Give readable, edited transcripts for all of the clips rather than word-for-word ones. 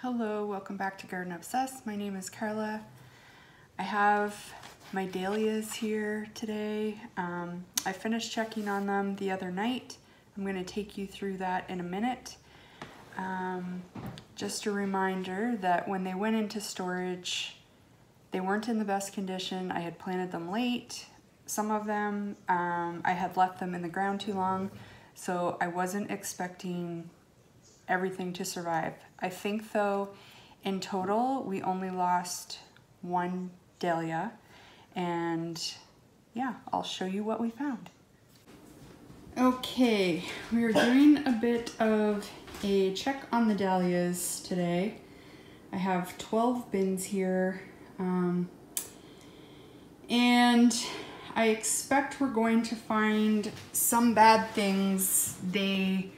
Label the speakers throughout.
Speaker 1: Hello, welcome back to Garden Obsessed. My name is Carla. I have my dahlias here today. I finished checking on them the other night. I'm going to take you through that in a minute. Just a reminder that when they went into storage, they weren't in the best condition. I had planted them late. Some of them, I had left them in the ground too long, so I wasn't expecting everything to survive. I think though, in total, we only lost one dahlia, and yeah, I'll show you what we found. Okay, we are doing a bit of a check on the dahlias today. I have 12 bins here, and I expect we're going to find some bad things. They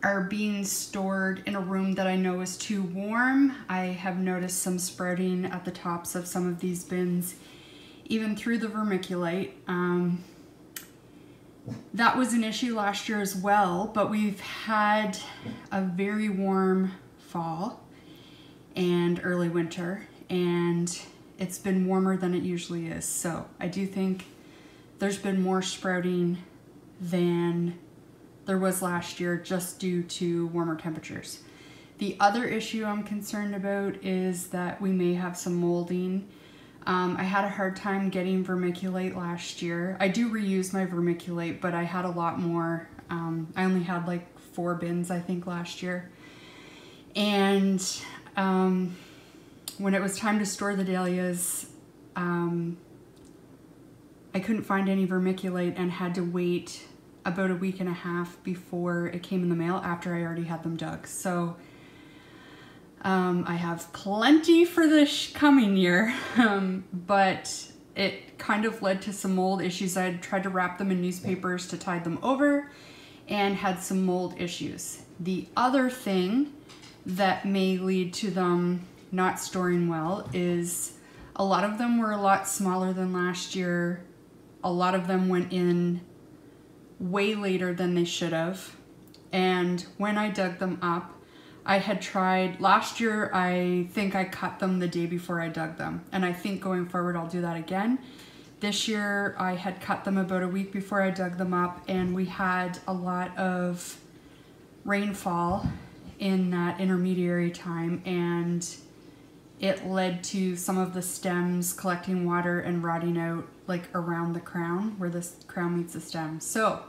Speaker 1: are being stored in a room that I know is too warm. I have noticed some sprouting at the tops of some of these bins, even through the vermiculite. That was an issue last year as well, but we've had a very warm fall and early winter, and it's been warmer than it usually is. So I do think there's been more sprouting than there was last year just due to warmer temperatures. The other issue I'm concerned about is that we may have some molding. I had a hard time getting vermiculite last year. I do reuse my vermiculite, but I had a lot more. I only had like 4 bins, I think, last year. And when it was time to store the dahlias, I couldn't find any vermiculite and had to wait about a week and a half before it came in the mail after I already had them dug. So I have plenty for this coming year, but it kind of led to some mold issues. I had tried to wrap them in newspapers to tide them over and had some mold issues. The other thing that may lead to them not storing well is a lot of them were a lot smaller than last year. A lot of them went in way later than they should have, and when I dug them up, I had tried last year. I think I cut them the day before I dug them, and I think going forward I'll do that again. This year I had cut them about a week before I dug them up, and we had a lot of rainfall in that intermediary time, and it led to some of the stems collecting water and rotting out like around the crown where the crown meets the stem. So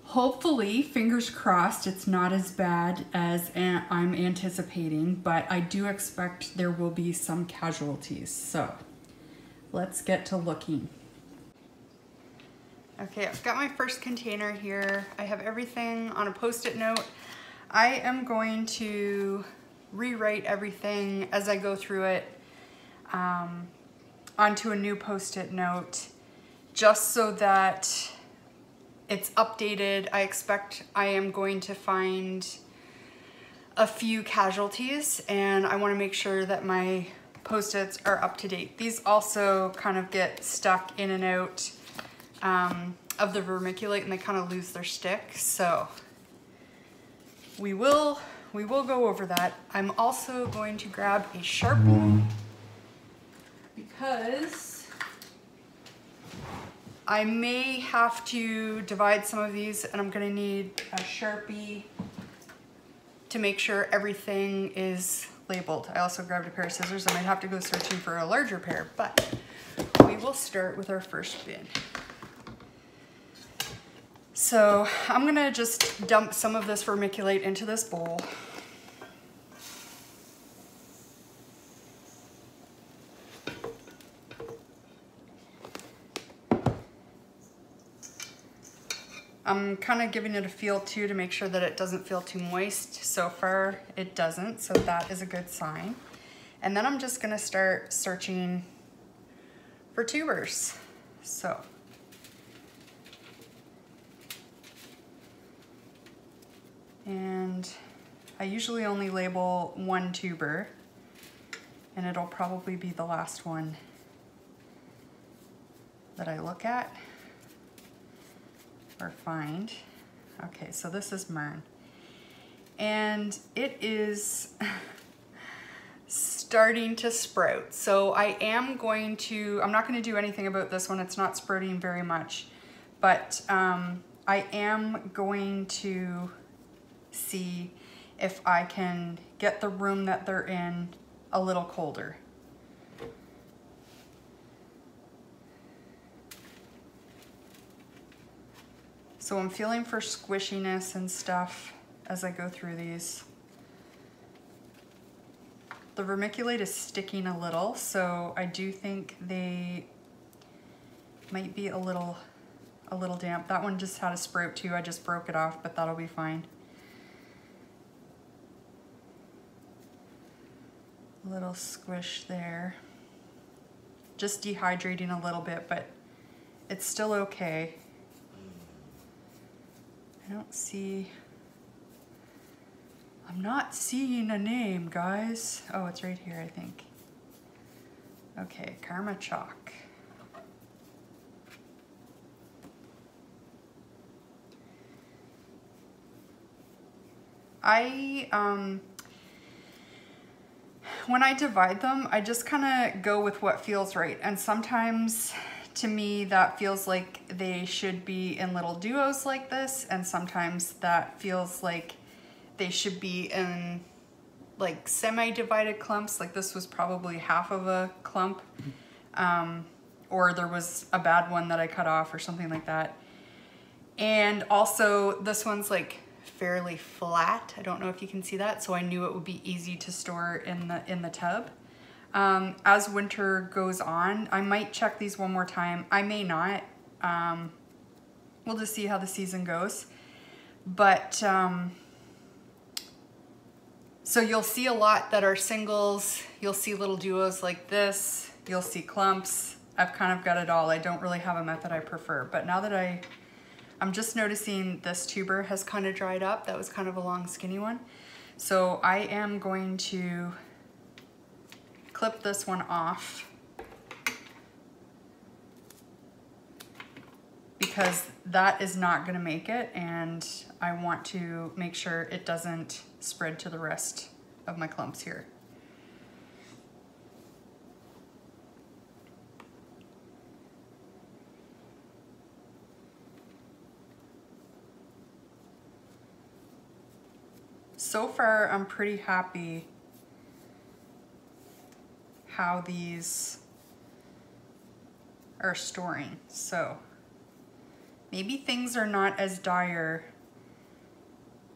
Speaker 1: hopefully, fingers crossed, it's not as bad as I'm anticipating, but I do expect there will be some casualties. So let's get to looking. Okay, I've got my first container here. I have everything on a Post-it note. I am going to rewrite everything as I go through it onto a new Post-it note, just so that it's updated. I expect I am going to find a few casualties, and I want to make sure that my Post-its are up to date. These also kind of get stuck in and out of the vermiculite, and they kind of lose their stick. So we will go over that. I'm also going to grab a Sharpie because I may have to divide some of these, and I'm gonna need a Sharpie to make sure everything is labeled. I also grabbed a pair of scissors. I might have to go searching for a larger pair, but we will start with our first bin. So I'm gonna just dump some of this vermiculite into this bowl. I'm kind of giving it a feel too to make sure that it doesn't feel too moist. So far it doesn't, so that is a good sign. And then I'm just gonna start searching for tubers. So and I usually only label one tuber, and it'll probably be the last one that I look at or find. Okay, so this is Mern. And it is starting to sprout. So I am going to, I'm not going to do anything about this one. It's not sprouting very much, but I am going to see if I can get the room that they're in a little colder. So I'm feeling for squishiness and stuff as I go through these. The vermiculite is sticking a little, so I do think they might be a little damp. That one just had a sprout too. I just broke it off, but that'll be fine. A little squish there. Just dehydrating a little bit, but it's still okay. I don't see, I'm not seeing a name, guys. Oh, it's right here, I think. Okay, Karma Chalk. When I divide them, I just kind of go with what feels right. And sometimes to me that feels like they should be in little duos like this, and sometimes that feels like they should be in like semi-divided clumps. Like this was probably half of a clump, or there was a bad one that I cut off or something like that. And also this one's like fairly flat. I don't know if you can see that, so I knew it would be easy to store in the tub. As winter goes on, I might check these one more time. I may not. We'll just see how the season goes. But so you'll see a lot that are singles. You'll see little duos like this. You'll see clumps. I've kind of got it all. I don't really have a method I prefer. But now that I'm just noticing this tuber has kind of dried up. That was kind of a long skinny one. So I am going to clip this one off because that is not going to make it, and I want to make sure it doesn't spread to the rest of my clumps here. So far, I'm pretty happy how these are storing. So maybe things are not as dire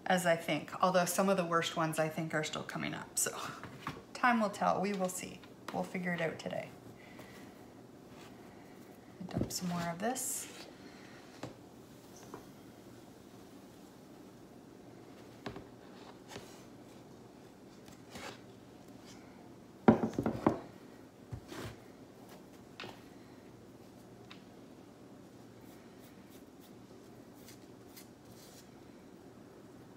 Speaker 1: as I think, although some of the worst ones I think are still coming up. So time will tell. We will see. We'll figure it out today. Dump some more of this.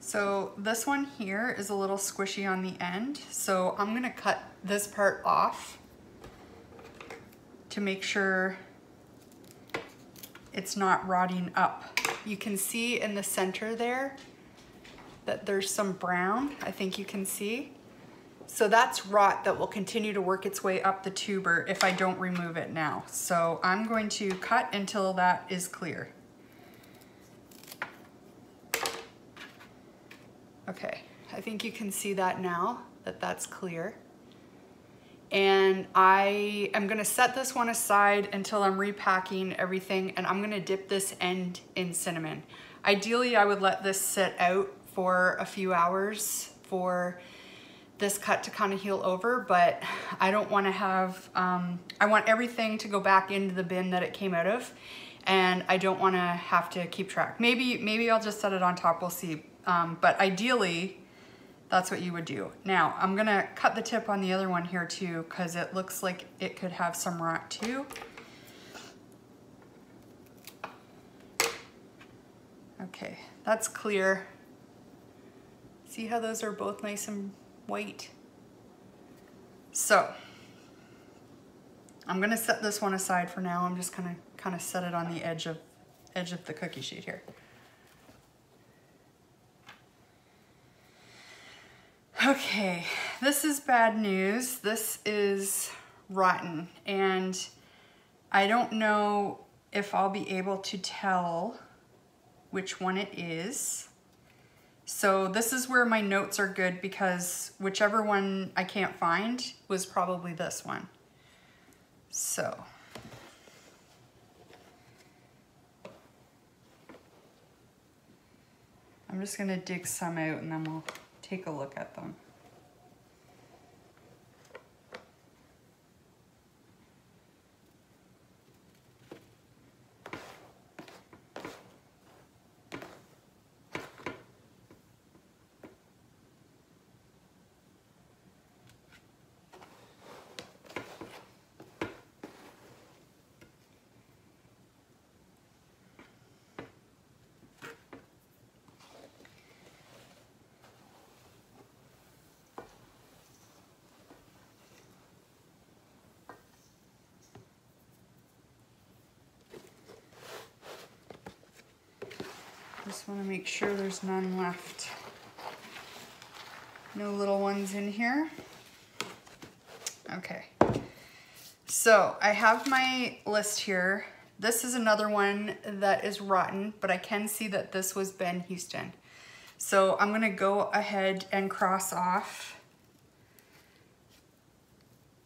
Speaker 1: So this one here is a little squishy on the end, so I'm gonna cut this part off to make sure it's not rotting up. You can see in the center there that there's some brown, I think you can see. So that's rot that will continue to work its way up the tuber if I don't remove it now. So I'm going to cut until that is clear. Okay, I think you can see that now, that that's clear. And I am gonna set this one aside until I'm repacking everything, and I'm gonna dip this end in cinnamon. Ideally, I would let this sit out for a few hours for this cut to kind of heal over, but I don't wanna have, I want everything to go back into the bin that it came out of, and I don't wanna have to keep track. Maybe I'll just set it on top, we'll see. But ideally, that's what you would do. Now, I'm gonna cut the tip on the other one here too, because it looks like it could have some rot too. Okay, that's clear. See how those are both nice and white? So, I'm gonna set this one aside for now. I'm just gonna kind of set it on the edge of the cookie sheet here. Okay, this is bad news. This is rotten, and I don't know if I'll be able to tell which one it is. So this is where my notes are good, because whichever one I can't find was probably this one. So I'm just gonna dig some out and then we'll take a look at them. Just want to make sure there's none left. No little ones in here. Okay. So I have my list here. This is another one that is rotten, but I can see that this was Ben Houston. So I'm going to go ahead and cross off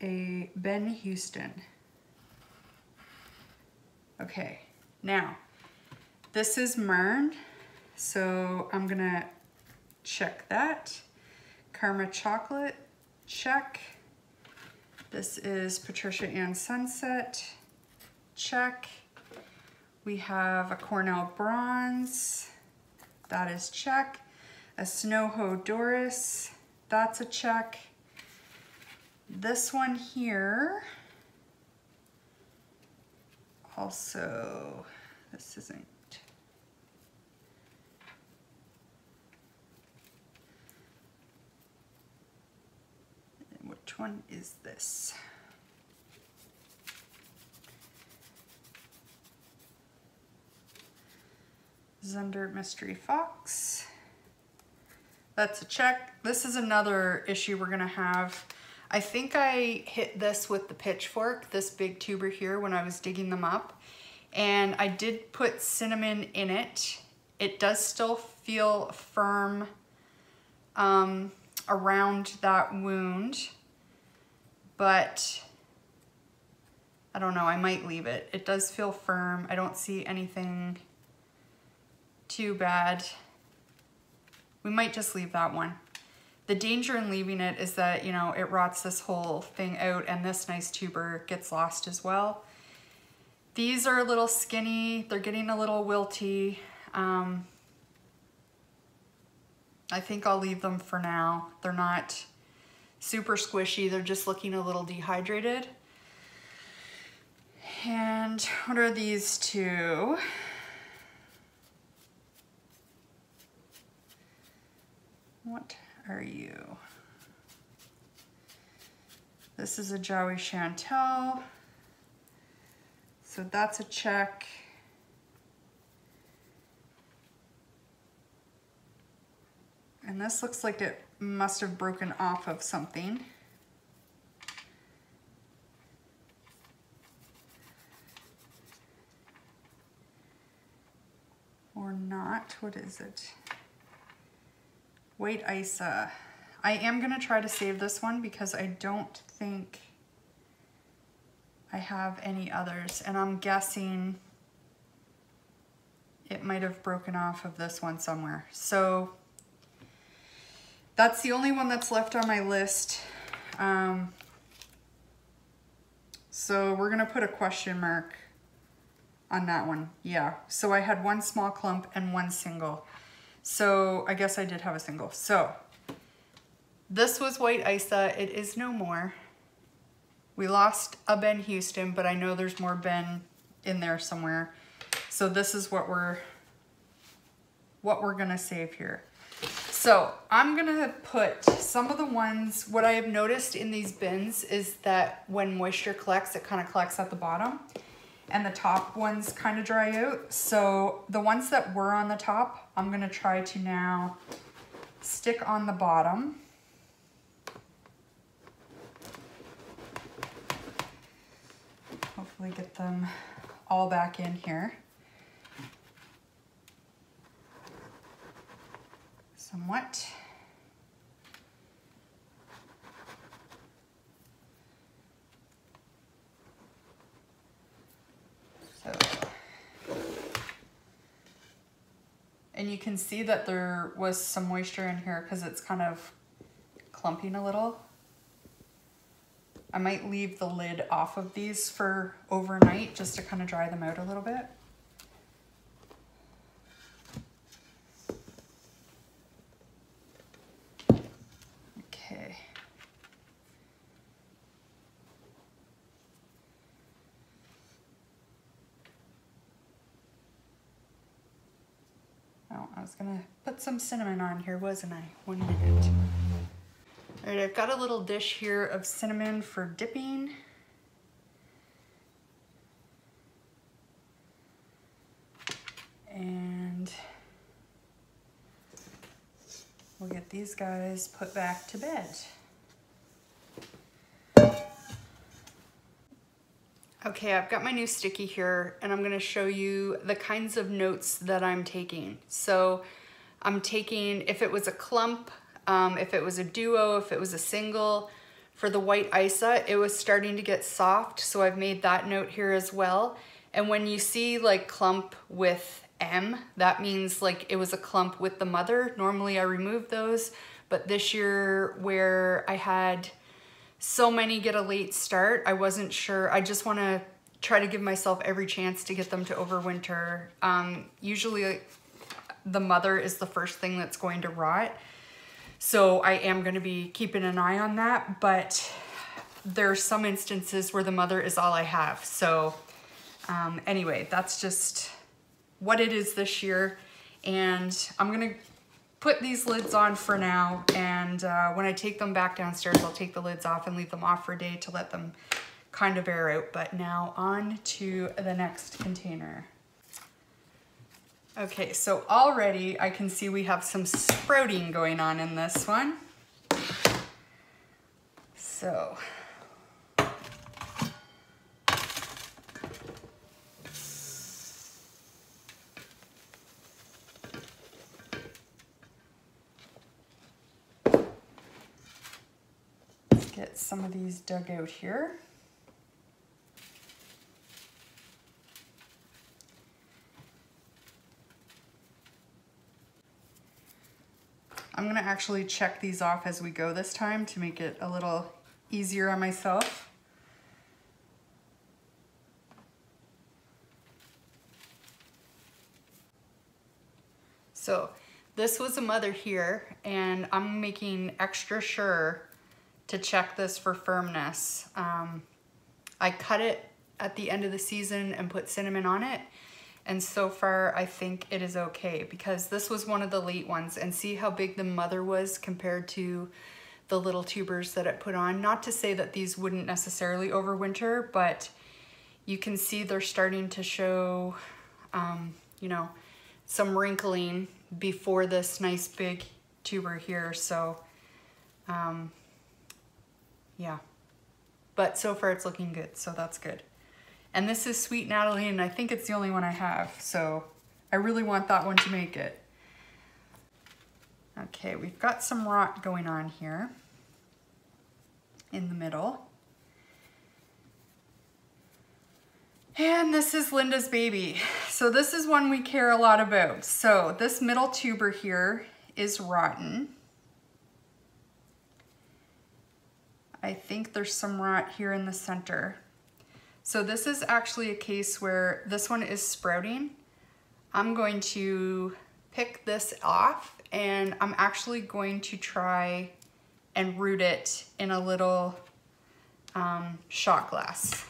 Speaker 1: a Ben Houston. Okay. Now, this is Mern. So I'm gonna check that. Karma Chocolate, check. This is Patricia Ann Sunset, check. We have a Cornell Bronze, that is check. A Snow Hoe Doris, that's a check. This one here, also, this isn't. Which one is this? Zundert Mystery Fox. That's a check. This is another issue we're gonna have. I think I hit this with the pitchfork, this big tuber here, when I was digging them up. And I did put cinnamon in it. It does still feel firm around that wound, but I don't know, I might leave it. It does feel firm. I don't see anything too bad. We might just leave that one. The danger in leaving it is that, you know, it rots this whole thing out and this nice tuber gets lost as well. These are a little skinny. They're getting a little wilty. I think I'll leave them for now. They're not super squishy. They're just looking a little dehydrated. And what are these two? What are you? This is a Joey Chantel. So that's a check. And this looks like it must have broken off of something. Or not. What is it? White Isa. I am going to try to save this one because I don't think I have any others. And I'm guessing it might have broken off of this one somewhere. So that's the only one that's left on my list. So we're gonna put a question mark on that one. Yeah, so I had one small clump and one single. So I guess I did have a single. So this was White Isa. It is no more. We lost a Ben Houston, but I know there's more Ben in there somewhere. So this is what we're gonna save here. So I'm gonna put some of the ones, what I have noticed in these bins is that when moisture collects, it kind of collects at the bottom and the top ones kind of dry out. So the ones that were on the top, I'm gonna try to now stick on the bottom. hopefully get them all back in here. Somewhat. So, and you can see that there was some moisture in here because it's kind of clumping a little. I might leave the lid off of these for overnight just to kind of dry them out a little bit. Okay. Oh, I was gonna put some cinnamon on here, wasn't I? 1 minute. All right, I've got a little dish here of cinnamon for dipping. And we'll get these guys put back to bed. Okay, I've got my new sticky here and I'm gonna show you the kinds of notes that I'm taking. So I'm taking, if it was a clump, if it was a duo, if it was a single. For the white Isa, it was starting to get soft, so I've made that note here as well. And when you see like clump with M, that means like it was a clump with the mother. Normally I remove those, but this year where I had so many get a late start, I wasn't sure. I just want to try to give myself every chance to get them to overwinter. Usually the mother is the first thing that's going to rot. So I am going to be keeping an eye on that, but there's some instances where the mother is all I have. So anyway, that's just what it is this year. And I'm going to put these lids on for now. And when I take them back downstairs, I'll take the lids off and leave them off for a day to let them kind of air out. But now on to the next container. Okay, so already I can see we have some sprouting going on in this one. So, let's get some of these dug out here. I'm gonna actually check these off as we go this time to make it a little easier on myself. So this was a mother here, and I'm making extra sure to check this for firmness. I cut it at the end of the season and put cinnamon on it. And so far, I think it is okay because this was one of the late ones, and see how big the mother was compared to the little tubers that it put on. Not to say that these wouldn't necessarily overwinter, but you can see they're starting to show, you know, some wrinkling before this nice big tuber here. So, yeah, but so far it's looking good, so that's good. And this is Sweet Natalie, and I think it's the only one I have, so I really want that one to make it. Okay, we've got some rot going on here in the middle. And this is Linda's baby. So this is one we care a lot about. So this middle tuber here is rotten. I think there's some rot here in the center. So this is actually a case where this one is sprouting. I'm going to pick this off, and I'm actually going to try and root it in a little shot glass.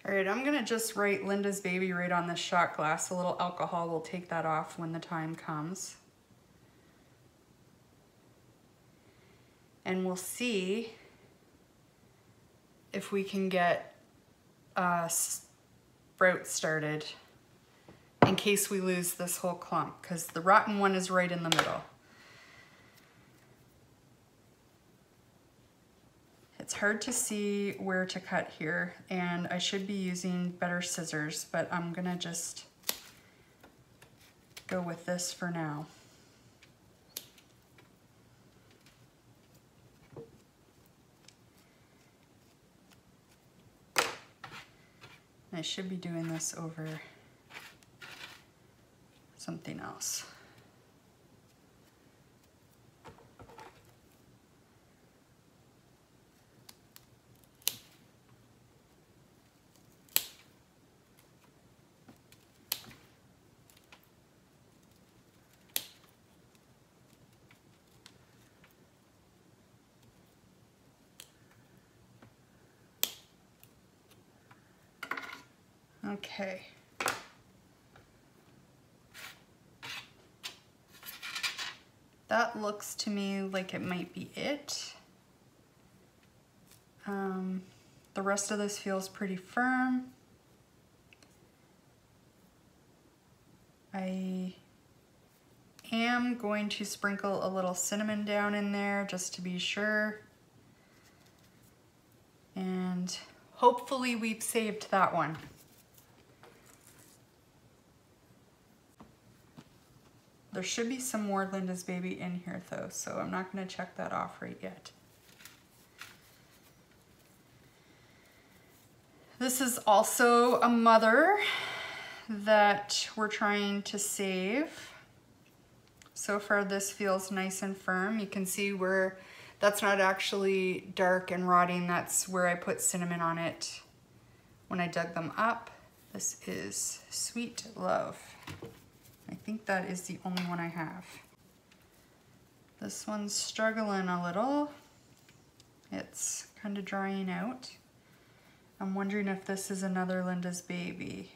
Speaker 1: All right, I'm gonna just write Linda's baby right on this shot glass. A little alcohol will take that off when the time comes. And we'll see if we can get a sprout started in case we lose this whole clump, because the rotten one is right in the middle. It's hard to see where to cut here, and I should be using better scissors, but I'm gonna just go with this for now. I should be doing this over something else. Okay. That looks to me like it might be it. The rest of this feels pretty firm. I am going to sprinkle a little cinnamon down in there just to be sure. And hopefully we've saved that one. There should be some more Linda's Baby in here though, so I'm not gonna check that off right yet. This is also a mother that we're trying to save. So far this feels nice and firm. You can see where that's not actually dark and rotting. That's where I put cinnamon on it when I dug them up. This is Sweet Love. I think that is the only one I have. This one's struggling a little. It's kind of drying out. I'm wondering if this is another Linda's Baby.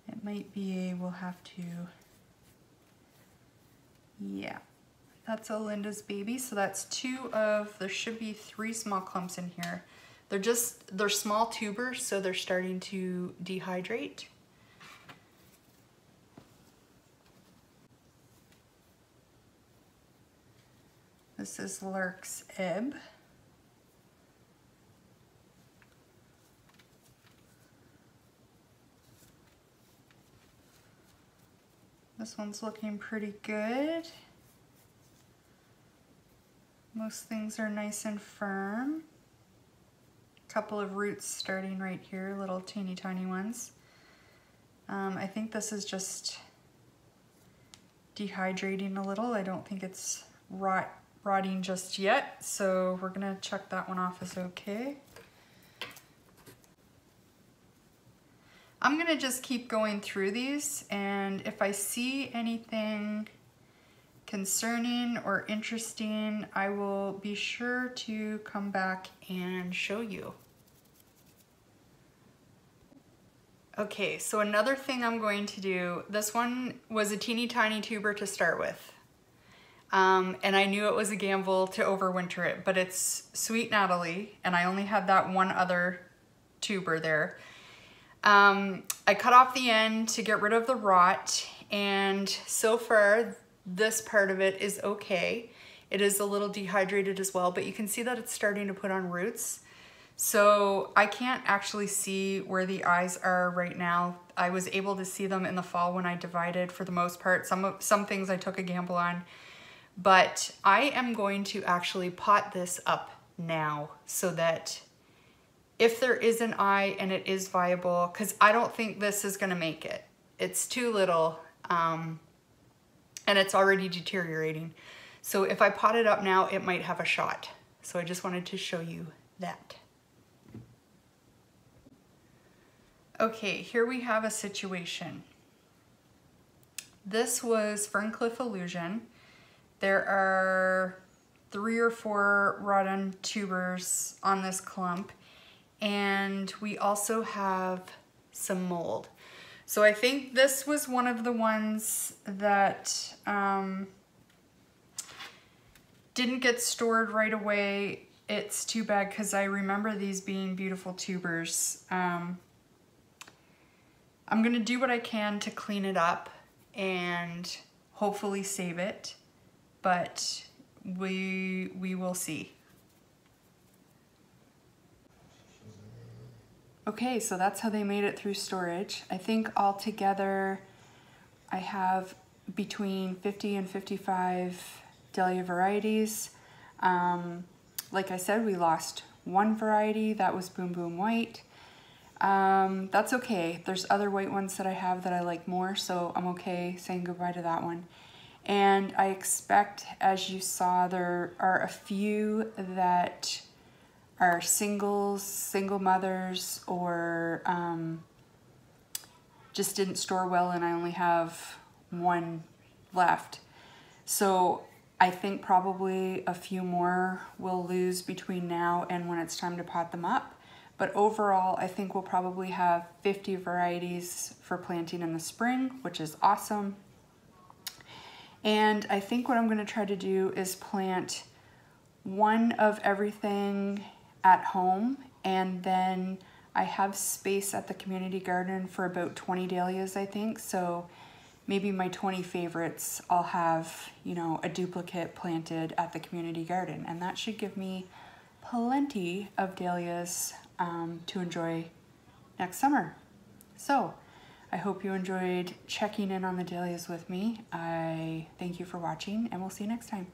Speaker 1: It might be, we'll have to, yeah. That's a Linda's Baby, so that's there should be 3 small clumps in here. They're small tubers, so they're starting to dehydrate. This is Lark's Ebb. This one's looking pretty good. Most things are nice and firm. A couple of roots starting right here, little teeny tiny ones. I think this is just dehydrating a little. I don't think it's rotting just yet, so we're gonna check that one off as okay. I'm gonna just keep going through these, and if I see anything concerning or interesting, I will be sure to come back and show you. Okay, so another thing I'm going to do, this one was a teeny tiny tuber to start with. And I knew it was a gamble to overwinter it, but it's Sweet Natalie, and I only had that one other tuber there. I cut off the end to get rid of the rot, and so far this part of it is okay. It is a little dehydrated as well, but you can see that it's starting to put on roots. So I can't actually see where the eyes are right now. I was able to see them in the fall when I divided for the most part. Some things I took a gamble on, but I am going to actually pot this up now so that if there is an eye and it is viable, because I don't think this is gonna make it. It's too little, and it's already deteriorating. So if I pot it up now, it might have a shot. So I just wanted to show you that. Okay, here we have a situation. This was Ferncliff Illusion. There are 3 or 4 rotten tubers on this clump, and we also have some mold. So I think this was one of the ones that didn't get stored right away. It's too bad because I remember these being beautiful tubers. I'm gonna do what I can to clean it up and hopefully save it, but we will see. Okay, so that's how they made it through storage. I think altogether I have between 50 and 55 Dahlia varieties. Like I said, we lost one variety, that was Boom Boom White. That's okay. There's other white ones that I have that I like more, so I'm okay saying goodbye to that one. And I expect, as you saw, there are a few that are singles, single mothers, or just didn't store well and I only have one left. So I think probably a few more will lose between now and when it's time to pot them up. But overall, I think we'll probably have 50 varieties for planting in the spring, which is awesome. And I think what I'm gonna try to do is plant one of everything at home, and then I have space at the community garden for about 20 dahlias, I think. So maybe my 20 favorites, I'll have, you know, a duplicate planted at the community garden, and that should give me plenty of dahlias to enjoy next summer. So I hope you enjoyed checking in on the dahlias with me. I thank you for watching, and we'll see you next time.